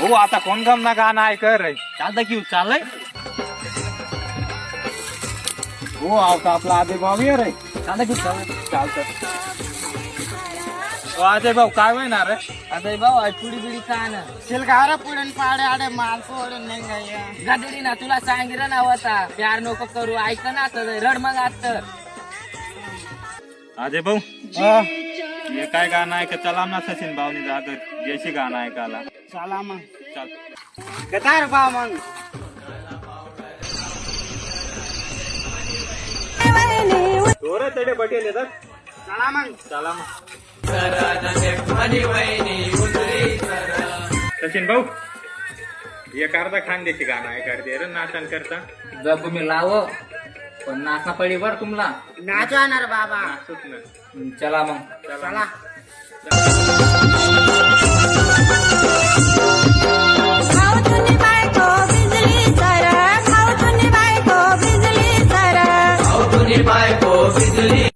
हो आता कोण गम ना गाणं ऐकर रे चालतं की चाललंय हो आता आपला आधी भाऊ ये रे चालतं की चाललंय चालतं अजय भाऊ काय होणार रे आता भाऊ पुडी बिडी काय ना शिलगारा पुढून पाडे आडे माल पोडून नाही गया गादडी ना तुला सांगितलं ना होता प्यार नको करू ऐक ना आता रड मग आता अजय भाऊ हे काय गाणं ऐक चला ना सचिन भाऊनी जागर देशी गाणं ऐकायला चला मग चल गदार बा मग थोडं तडे पटेल येतात चला मग चला मग सचिन भाऊ एक अर्धा खानदेशी गाणं ऐकायला रे नाचन करता जर तुम्ही लाव पण नाचना पडी बर तुम्हाला नाचणार बाबा नाचूच ना चला मग चला खाऊ तुनी बायको बिजली सर खाऊ तुनी बायको बिजली सर बायको बिजली